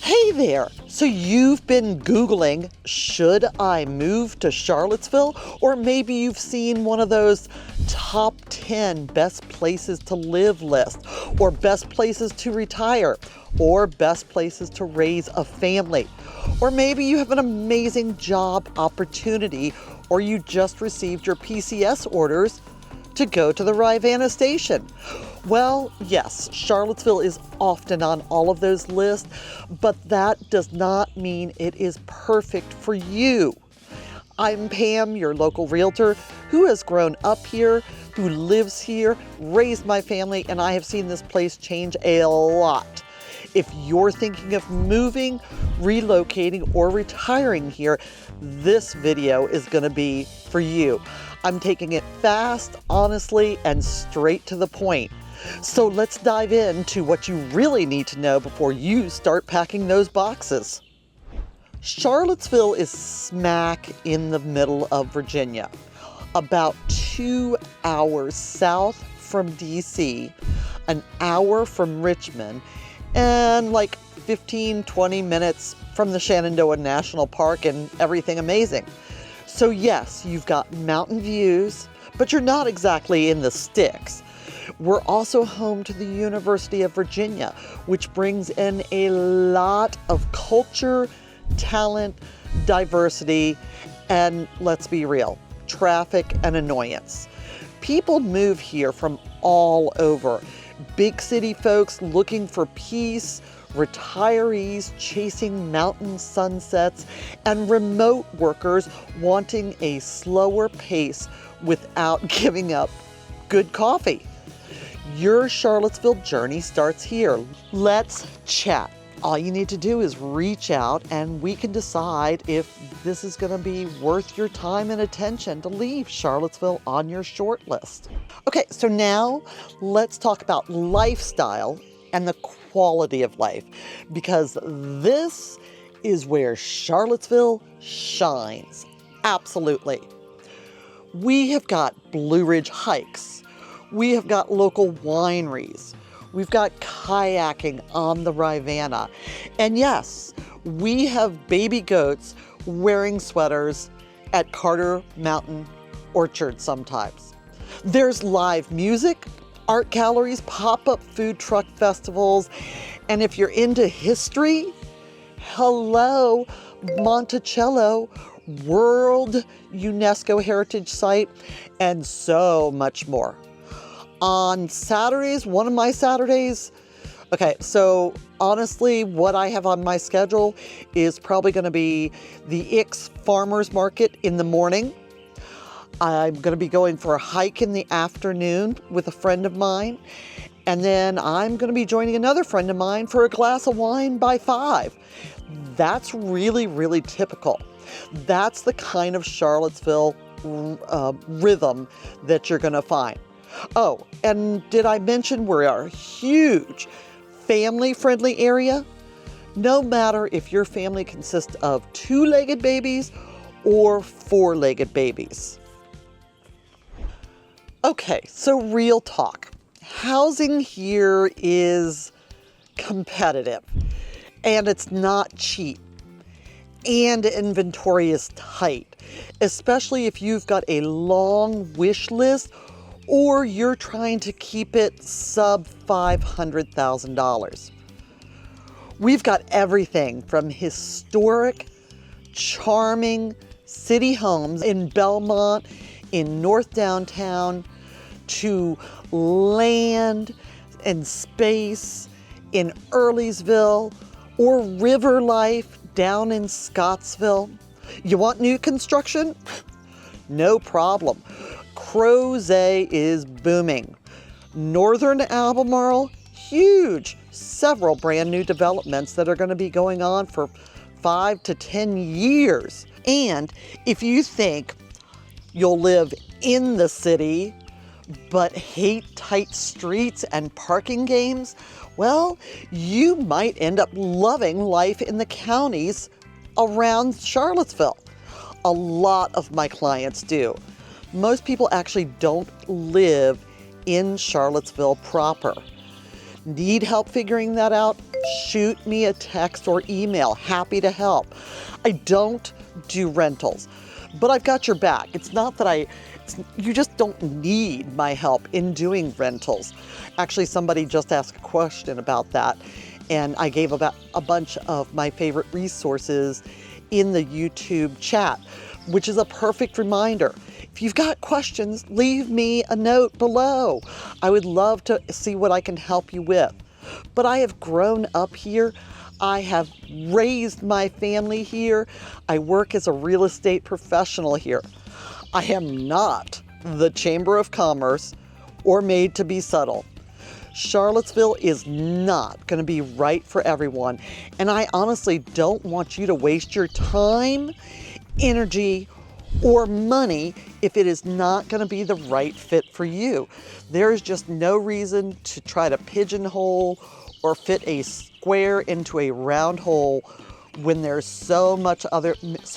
Hey there! So you've been Googling, should I move to Charlottesville? Or maybe you've seen one of those top 10 best places to live list, or best places to retire, or best places to raise a family. Or maybe you have an amazing job opportunity, or you just received your PCS orders to go to the Rivanna station. Well, yes, Charlottesville is often on all of those lists, but that does not mean it is perfect for you. I'm Pam, your local realtor, who has grown up here, who lives here, raised my family, and I have seen this place change a lot. If you're thinking of moving, relocating, or retiring here, this video is going to be for you. I'm taking it fast, honestly, and straight to the point. So let's dive into what you really need to know before you start packing those boxes. Charlottesville is smack in the middle of Virginia, about 2 hours south from DC, an hour from Richmond, and like 15-20 minutes from the Shenandoah National Park and everything amazing. So yes, you've got mountain views, but you're not exactly in the sticks. We're also home to the University of Virginia, which brings in a lot of culture, talent, diversity, and let's be real, traffic and annoyance. People move here from all over. Big city folks looking for peace, retirees chasing mountain sunsets, and remote workers wanting a slower pace without giving up good coffee. Your Charlottesville journey starts here. Let's chat. All you need to do is reach out and we can decide if this is going to be worth your time and attention to leave Charlottesville on your short list. Okay, so now let's talk about lifestyle and the quality of life, because this is where Charlottesville shines. Absolutely. We have got Blue Ridge hikes. We have got local wineries. We've got kayaking on the Rivanna. And yes, we have baby goats wearing sweaters at Carter Mountain Orchard sometimes. There's live music, art galleries, pop-up food truck festivals, and if you're into history, hello, Monticello, World UNESCO Heritage Site, and so much more. On Saturdays, one of my Saturdays, okay, so honestly, what I have on my schedule is probably going to be the Ix Farmers Market in the morning. I'm going to be going for a hike in the afternoon with a friend of mine. And then I'm going to be joining another friend of mine for a glass of wine by 5. That's really, really typical. That's the kind of Charlottesville rhythm that you're going to find. Oh, and did I mention we're a huge family-friendly area? No matter if your family consists of 2-legged babies or 4-legged babies. Okay, so real talk. Housing here is competitive, and it's not cheap, and inventory is tight, especially if you've got a long wish list or you're trying to keep it sub $500,000. We've got everything from historic, charming city homes in Belmont, in North Downtown, to land and space in Earlysville, or river life down in Scottsville. You want new construction? No problem. Crozet is booming. Northern Albemarle, huge. Several brand new developments that are going to be going on for 5 to 10 years. And if you think you'll live in the city but hate tight streets and parking games, well, you might end up loving life in the counties around Charlottesville. A lot of my clients do. Most people actually don't live in Charlottesville proper. Need help figuring that out? shoot me a text or email. Happy to help. I don't do rentals, but I've got your back. It's not that you just don't need my help in doing rentals. Actually, somebody just asked a question about that, and I gave about a bunch of my favorite resources in the YouTube chat, which is a perfect reminder. If you've got questions, leave me a note below. I would love to see what I can help you with. But I have grown up here. I have raised my family here. I work as a real estate professional here. I am not the Chamber of Commerce or made to be subtle. Charlottesville is not going to be right for everyone, and I honestly don't want you to waste your time, energy, or money if it is not going to be the right fit for you. There is just no reason to try to pigeonhole or fit a square into a round hole when there's so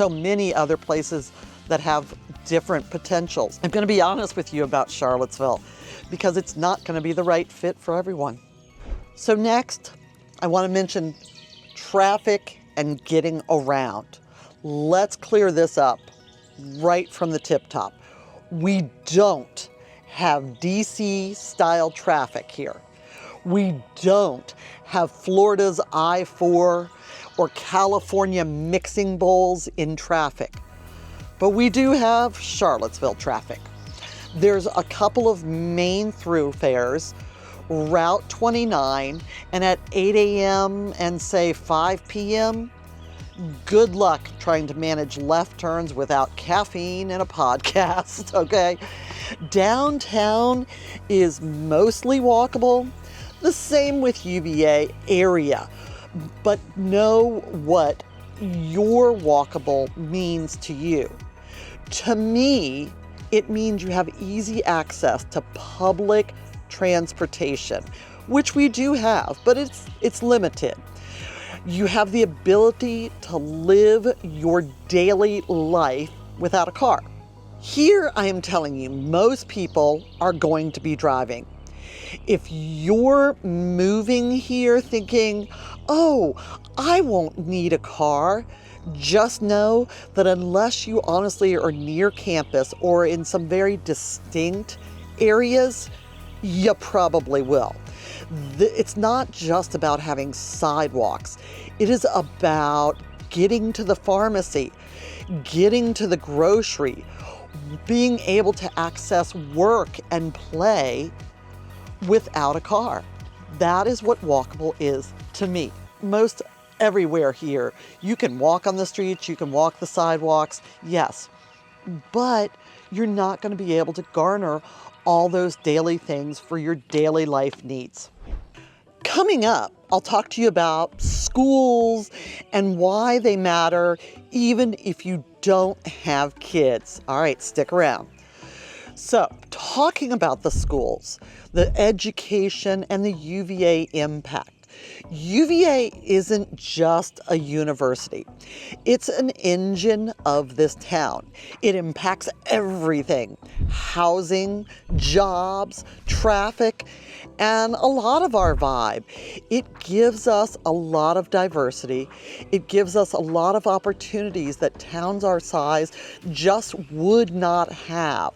many other places that have different potentials. I'm going to be honest with you about Charlottesville because it's not going to be the right fit for everyone. So next, I want to mention traffic and getting around. Let's clear this up right from the tip top. We don't have DC style traffic here. We don't have Florida's I-4 or California mixing bowls in traffic. But we do have Charlottesville traffic. There's a couple of main thoroughfares, Route 29, and at 8 a.m. and say 5 p.m., good luck trying to manage left turns without caffeine and a podcast, okay? Downtown is mostly walkable, the same with UVA area, but know what your walkable means to you. To me, it means you have easy access to public transportation, which we do have, but it's limited. You have the ability to live your daily life without a car. Here, I am telling you, most people are going to be driving. If you're moving here thinking, oh, I won't need a car, just know that unless you honestly are near campus or in some very distinct areas, you probably will. It's not just about having sidewalks. It is about getting to the pharmacy, getting to the grocery, being able to access work and play without a car. That is what walkable is to me. Most everywhere here, you can walk on the streets, you can walk the sidewalks, yes, but you're not going to be able to garner all those daily things for your daily life needs. Coming up, I'll talk to you about schools and why they matter even if you don't have kids. All right, stick around. So, talking about the schools, the education, and the UVA impact. UVA isn't just a university. It's an engine of this town. It impacts everything: housing, jobs, traffic, and a lot of our vibe. It gives us a lot of diversity. It gives us a lot of opportunities that towns our size just would not have.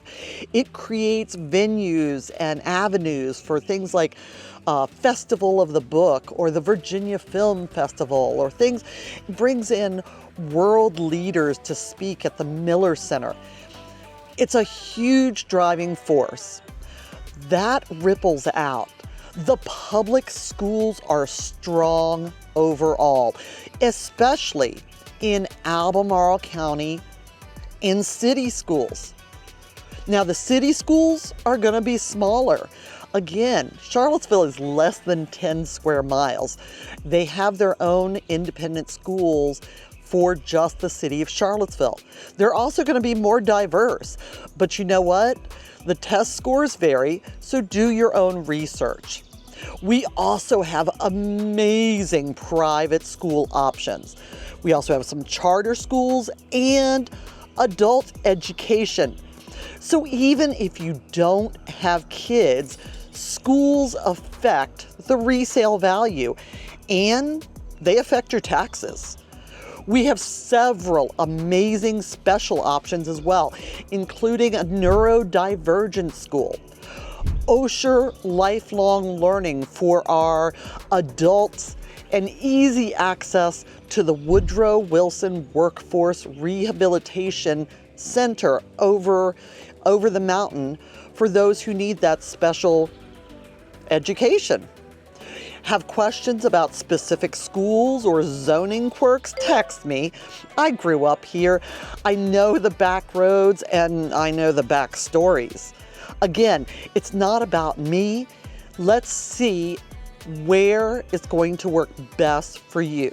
It creates venues and avenues for things like Festival of the Book or the Virginia Film Festival or things, brings in world leaders to speak at the Miller Center. It's a huge driving force. That ripples out. The public schools are strong overall, especially in Albemarle County in city schools. Now, the city schools are going to be smaller. Again, Charlottesville is less than 10 square miles. They have their own independent schools for just the city of Charlottesville. They're also going to be more diverse, but you know what? The test scores vary, so do your own research. We also have amazing private school options. We also have some charter schools and adult education. So even if you don't have kids, schools affect the resale value. and they affect your taxes. We have several amazing special options as well, including a neurodivergent school, Osher lifelong learning for our adults, and easy access to the Woodrow Wilson Workforce Rehabilitation Center over the mountain for those who need that special education. Have questions about specific schools or zoning quirks? Text me. I grew up here. I know the back roads and I know the back stories. Again, it's not about me. Let's see where it's going to work best for you.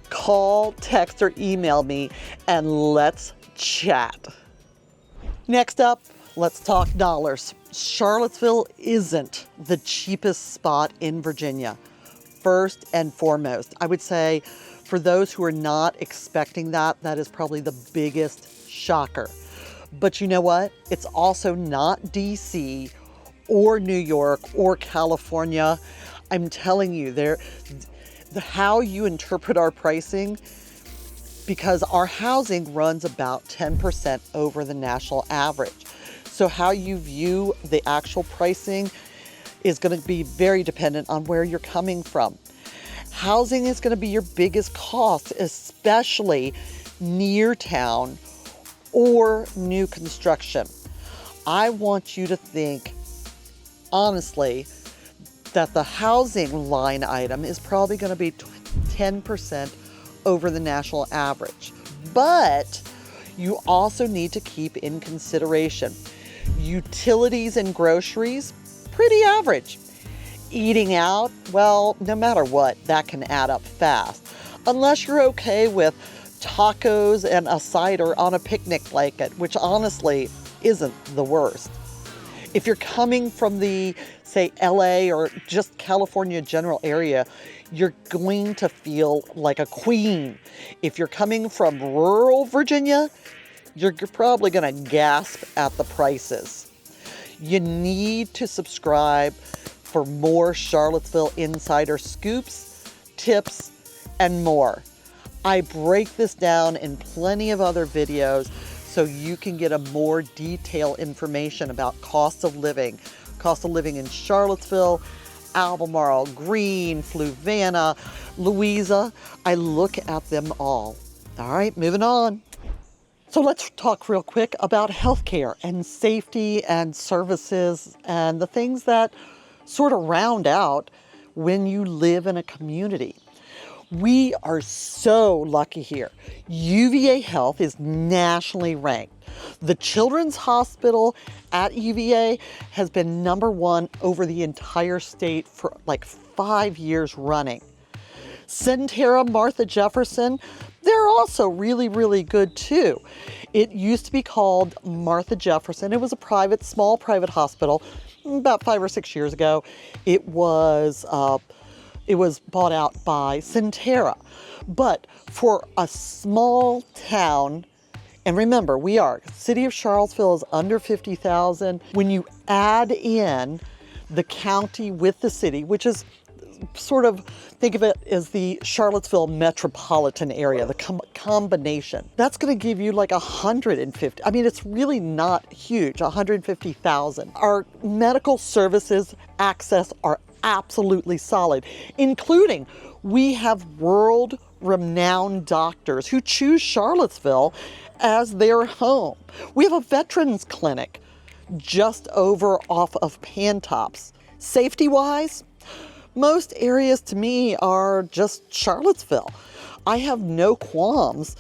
Call, text, or email me and let's chat. Next up, let's talk dollars. Charlottesville isn't the cheapest spot in Virginia. First and foremost, I would say for those who are not expecting that, that is probably the biggest shocker. But you know what? It's also not DC or New York or California. I'm telling you, how you interpret our pricing, because our housing runs about 10% over the national average. So how you view the actual pricing is going to be very dependent on where you're coming from. Housing is going to be your biggest cost, especially near town or new construction. I want you to think, honestly, that the housing line item is probably going to be 10% over the national average. But you also need to keep in consideration utilities and groceries, pretty average. Eating out, well, no matter what, that can add up fast. Unless you're okay with tacos and a cider on a picnic blanket, which honestly isn't the worst. If you're coming from the, say, LA or just California general area, you're going to feel like a queen. If you're coming from rural Virginia, you're probably going to gasp at the prices. You need to subscribe for more Charlottesville insider scoops, tips, and more. I break this down in plenty of other videos so you can get a more detailed information about cost of living in Charlottesville, Albemarle, Greene, Fluvanna, Louisa. I look at them all. All right, moving on. So let's talk real quick about healthcare and safety and services and the things that sort of round out when you live in a community. We are so lucky here. UVA Health is nationally ranked. The Children's Hospital at UVA has been #1 over the entire state for like 5 years running. Centera Martha Jefferson, they're also really, really good too. It used to be called Martha Jefferson. It was a small private hospital. About 5 or 6 years ago, it was bought out by Centera. But for a small town, and remember, city of Charlottesville is under 50,000. When you add in the county with the city, which is sort of, think of it as the Charlottesville metropolitan area, the combination. That's going to give you like 150. I mean, it's really not huge, 150,000. Our medical services access are absolutely solid, including we have world-renowned doctors who choose Charlottesville as their home. We have a veterans clinic just over off of Pantops. Safety-wise, most areas to me are just Charlottesville. I have no qualms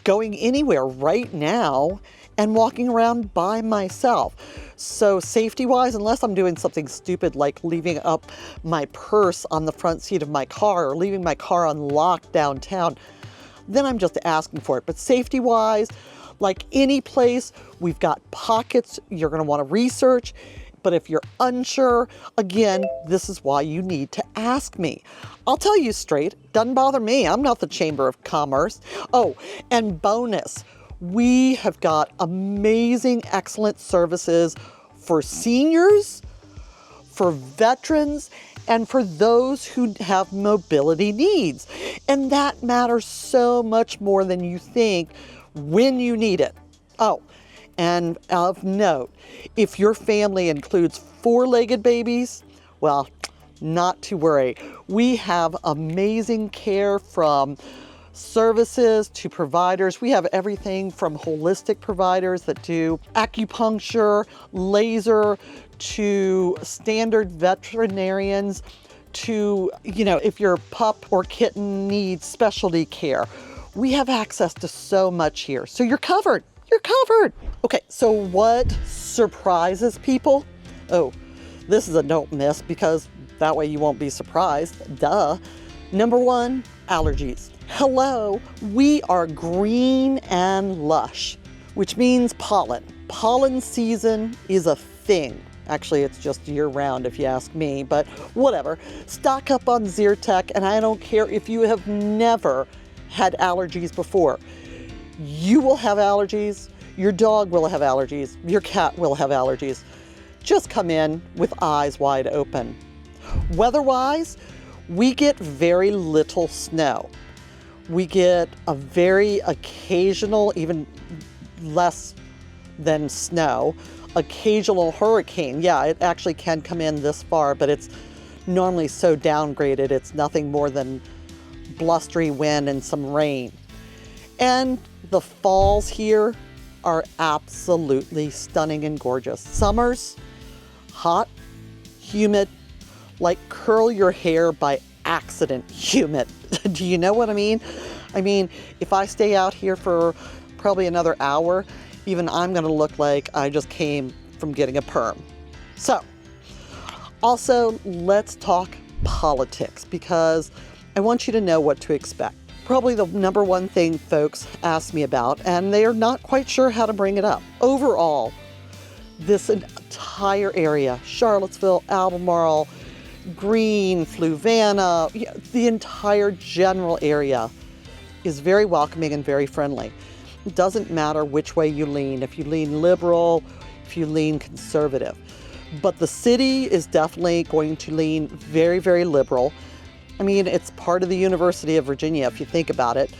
going anywhere right now and walking around by myself. So safety-wise, unless I'm doing something stupid like leaving up my purse on the front seat of my car or leaving my car unlocked downtown, then I'm just asking for it. But safety-wise, like any place, we've got pockets you're going to want to research. But if you're unsure, again, this is why you need to ask me. I'll tell you straight, doesn't bother me. I'm not the Chamber of Commerce. Oh, and bonus, we have got amazing, excellent services for seniors, for veterans, and for those who have mobility needs. And that matters so much more than you think when you need it. Oh, and of note, if your family includes 4-legged babies, well, not to worry. We have amazing care from services to providers. We have everything from holistic providers that do acupuncture, laser, to standard veterinarians, to, if your pup or kitten needs specialty care. We have access to so much here. So you're covered. You're covered. Okay, so what surprises people? Oh, this is a don't miss because that way you won't be surprised. Duh. Number 1, allergies. Hello, we are green and lush, which means pollen. Pollen season is a thing. Actually, it's just year round if you ask me, but whatever. Stock up on Zyrtec, and I don't care if you have never had allergies before. You will have allergies, your dog will have allergies, your cat will have allergies. Just come in with eyes wide open. Weather-wise, we get very little snow. We get a very occasional, even less than snow, occasional hurricane. Yeah, it actually can come in this far, but it's normally so downgraded, it's nothing more than blustery wind and some rain. And the falls here are absolutely stunning and gorgeous. Summers, hot, humid, like curl your hair by accident humid. Do you know what I mean? I mean, if I stay out here for probably another hour, even I'm gonna look like I just came from getting a perm. So, also, let's talk politics because I want you to know what to expect. Probably the number one thing folks ask me about, and they are not quite sure how to bring it up. Overall, this entire area, Charlottesville, Albemarle, Green, Fluvanna, the entire general area is very welcoming and very friendly. It doesn't matter which way you lean, if you lean liberal, if you lean conservative. But the city is definitely going to lean very, very liberal. I mean, it's part of the University of Virginia, if you think about it.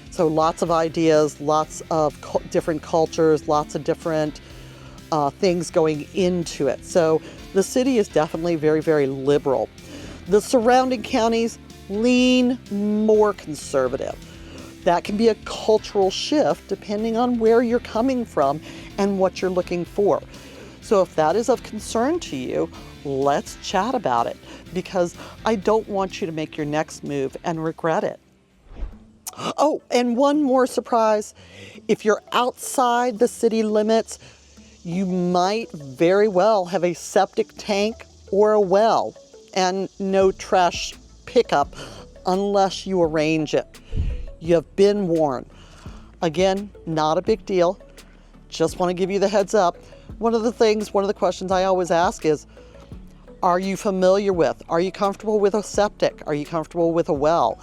So lots of ideas, lots of different cultures, lots of different things going into it. So the city is definitely very, very liberal. The surrounding counties lean more conservative. That can be a cultural shift depending on where you're coming from and what you're looking for. So if that is of concern to you, let's chat about it because I don't want you to make your next move and regret it. Oh, and one more surprise. If you're outside the city limits, you might very well have a septic tank or a well and no trash pickup unless you arrange it. You have been warned. Again, not a big deal. Just want to give you the heads up. One of the questions I always ask is, are you familiar with, are you comfortable with a septic? Are you comfortable with a well?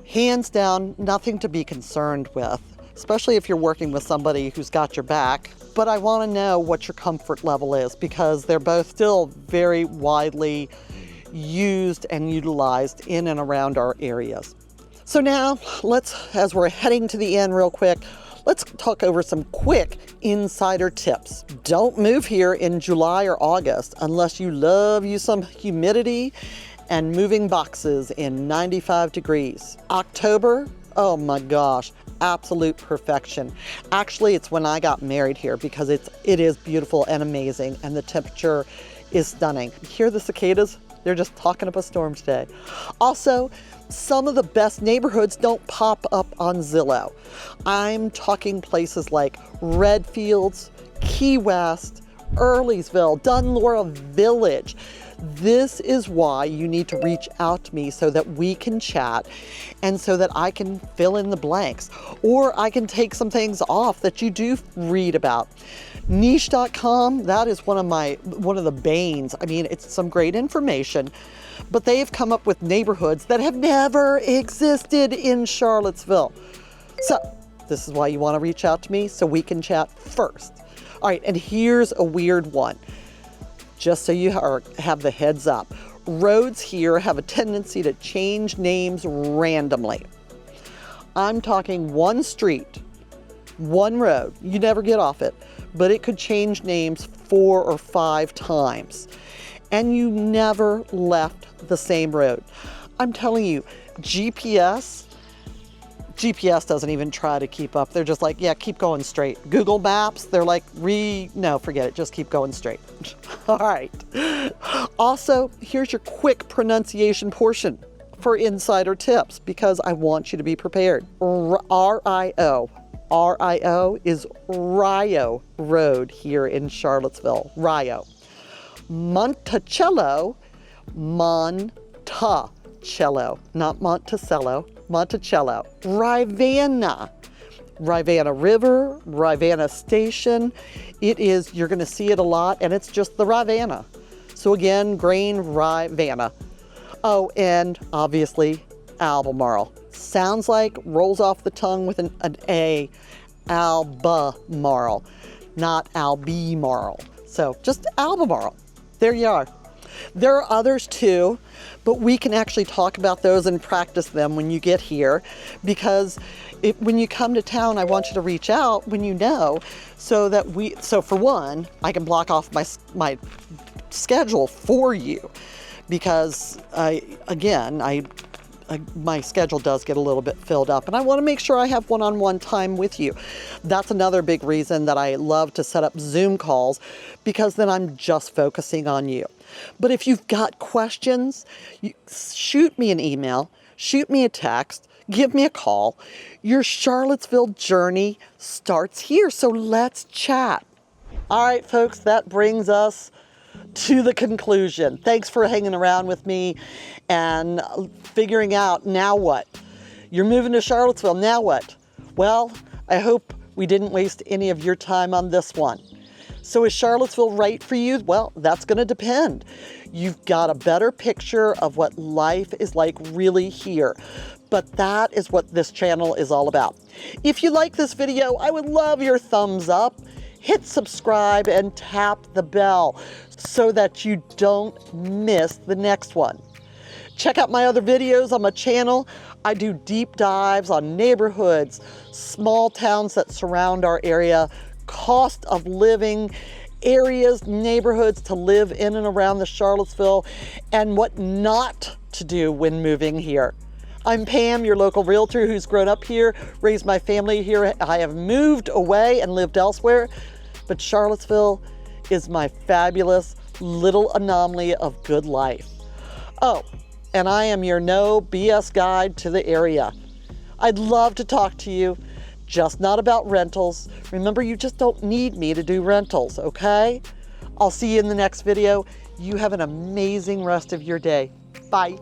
Hands down, nothing to be concerned with, especially if you're working with somebody who's got your back. But I want to know what your comfort level is because they're both still very widely used and utilized in and around our areas. So now as we're heading to the end real quick, let's talk over some quick insider tips. Don't move here in July or August unless you love you some humidity and moving boxes in 95 degrees. October, oh my gosh, absolute perfection. Actually, it's when I got married here because it is beautiful and amazing and the temperature is stunning. Hear the cicadas? They're just talking up a storm today. Also, some of the best neighborhoods don't pop up on Zillow. I'm talking places like Redfields, Key West, Earlysville, Dunlaura Village. This is why you need to reach out to me so that we can chat and so that I can fill in the blanks or I can take some things off that you do read about. Niche.com, that is one of the banes. I mean, it's some great information, but they've come up with neighborhoods that have never existed in Charlottesville. So this is why you want to reach out to me so we can chat first. All right, and here's a weird one. Just so you have the heads up. roads here have a tendency to change names randomly. I'm talking one street, one road, you never get off it, but it could change names 4 or 5 times. And you never left the same road. I'm telling you, GPS doesn't even try to keep up. They're just like, yeah, keep going straight. Google Maps, they're like, no, forget it, just keep going straight. All right. Also, here's your quick pronunciation portion for insider tips, because I want you to be prepared. R-I-O. R-I-O is Rio Road here in Charlottesville. Rio. Monticello, Monticello, not Monticello, Monticello. Rivanna, Rivanna River, Rivanna Station. It is, you're going to see it a lot, and it's just the Rivanna. So again, grain, Rivanna. Oh, and obviously Albemarle. Sounds like, rolls off the tongue with an A, Albemarle, not Albemarle. So just Albemarle. There you are. There are others too, but we can actually talk about those and practice them when you get here, because when you come to town, I want you to reach out when you know, so for one, I can block off my schedule for you, because my schedule does get a little bit filled up, and I want to make sure I have one-on-one time with you. That's another big reason that I love to set up Zoom calls, because then I'm just focusing on you. But if you've got questions, shoot me an email, shoot me a text, give me a call. Your Charlottesville journey starts here, so let's chat. All right, folks, that brings us to the conclusion. Thanks for hanging around with me and figuring out, now what? You're moving to Charlottesville, now what? Well, I hope we didn't waste any of your time on this one. So is Charlottesville right for you? Well, that's going to depend. You've got a better picture of what life is like really here. But that is what this channel is all about. If you like this video, I would love your thumbs up. Hit subscribe and tap the bell so that you don't miss the next one. Check out my other videos on my channel. I do deep dives on neighborhoods, small towns that surround our area, cost of living, areas, neighborhoods to live in and around the Charlottesville, and what not to do when moving here. I'm Pam, your local realtor who's grown up here, raised my family here. I have moved away and lived elsewhere, but Charlottesville is my fabulous little anomaly of good life. Oh, and I am your no BS guide to the area. I'd love to talk to you, just not about rentals. Remember, you just don't need me to do rentals, okay? I'll see you in the next video. You have an amazing rest of your day. Bye.